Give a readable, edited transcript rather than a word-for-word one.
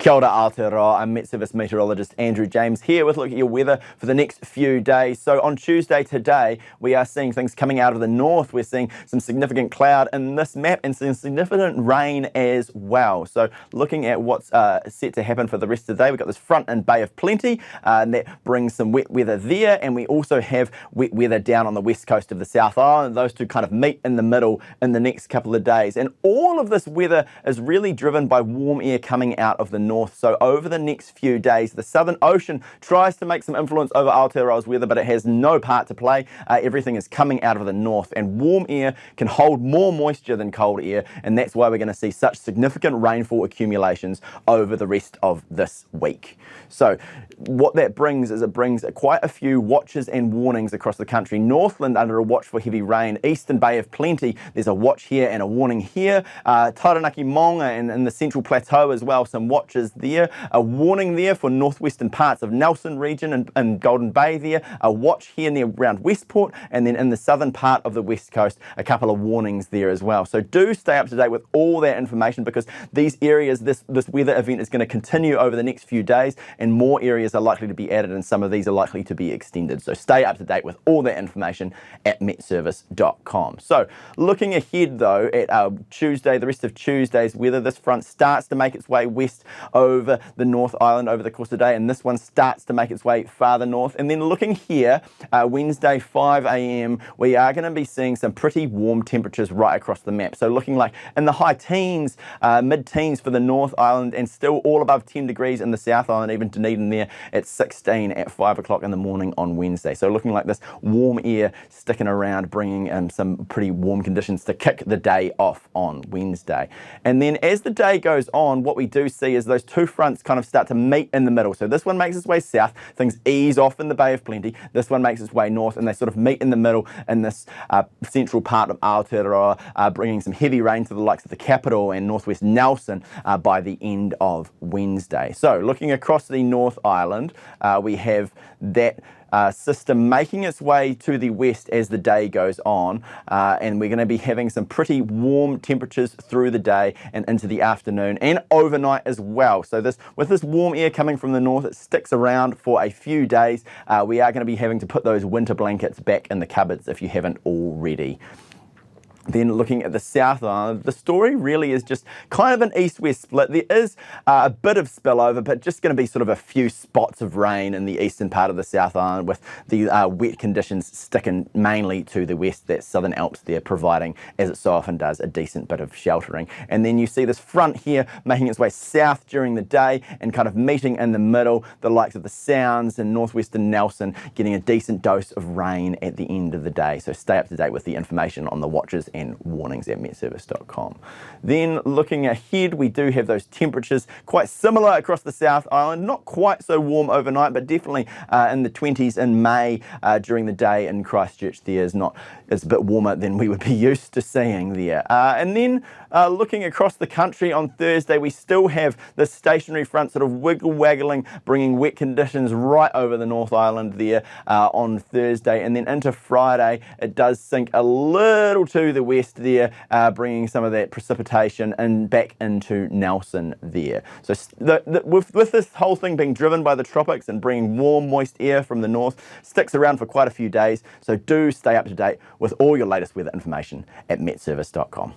Kia ora Aotearoa, I'm Met Service meteorologist Andrew James here with a look at your weather for the next few days. So on Tuesday today, we are seeing things coming out of the north. We're seeing some significant cloud in this map and some significant rain as well. So looking at what's set to happen for the rest of the day, we've got this front in Bay of Plenty, and that brings some wet weather there. And we also have wet weather down on the west coast of the South Island. Those two kind of meet in the middle in the next couple of days. And all of this weather is really driven by warm air coming out of the north. So over the next few days, the Southern Ocean tries to make some influence over Aotearoa's weather, but it has no part to play. Everything is coming out of the north, and warm air can hold more moisture than cold air, and that's why we're going to see such significant rainfall accumulations over the rest of this week. So what that brings is it brings quite a few watches and warnings across the country. Northland under a watch for heavy rain. Eastern Bay of Plenty, there's a watch here and a warning here. Taranaki Maunga and in the Central Plateau as well, some watches there. A warning there for northwestern parts of Nelson region and Golden Bay there. A watch here near around Westport, and then in the southern part of the west coast, a couple of warnings there as well. So do stay up to date with all that information, because these areas, this weather event is going to continue over the next few days, and more areas are likely to be added, and some of these are likely to be extended. So stay up to date with all that information at metservice.com. So looking ahead though at Tuesday, the rest of Tuesday's weather, this front starts to make its way west over the North Island over the course of the day, and this one starts to make its way farther north. And then looking here, Wednesday 5 a.m, we are going to be seeing some pretty warm temperatures right across the map. So looking like in the high teens, mid-teens for the North Island, and still all above 10 degrees in the South Island, even Dunedin there at 16 at 5 o'clock in the morning on Wednesday. So looking like this warm air sticking around, bringing some pretty warm conditions to kick the day off on Wednesday. And then as the day goes on, what we do see is those two fronts kind of start to meet in the middle. So this one makes its way south, things ease off in the Bay of Plenty. This one makes its way north, and they sort of meet in the middle in this central part of Aotearoa, bringing some heavy rain to the likes of the capital and northwest Nelson by the end of Wednesday. So looking across the North Island, we have that system making its way to the west as the day goes on, and we're going to be having some pretty warm temperatures through the day and into the afternoon and overnight as well. So with this warm air coming from the north, it sticks around for a few days. We are going to be having to put those winter blankets back in the cupboards if you haven't already. Then looking at the South Island, the story really is just kind of an east-west split. There is a bit of spillover, but just going to be sort of a few spots of rain in the eastern part of the South Island, with the wet conditions sticking mainly to the west, that Southern Alps there providing, as it so often does, a decent bit of sheltering. And then you see this front here making its way south during the day and kind of meeting in the middle, the likes of the Sounds and northwestern Nelson getting a decent dose of rain at the end of the day. So stay up to date with the information on the watches and warnings at metservice.com. Then looking ahead, we do have those temperatures quite similar across the South Island, not quite so warm overnight, but definitely in the 20s in May during the day in Christchurch. It's a bit warmer than we would be used to seeing there. And then looking across the country on Thursday, we still have this stationary front sort of wiggle-waggling, bringing wet conditions right over the North Island there on Thursday. And then into Friday, it does sink a little to the west there, bringing some of that precipitation and back into Nelson there. So with this whole thing being driven by the tropics and bringing warm, moist air from the north, sticks around for quite a few days. So do stay up to date with all your latest weather information at metservice.com.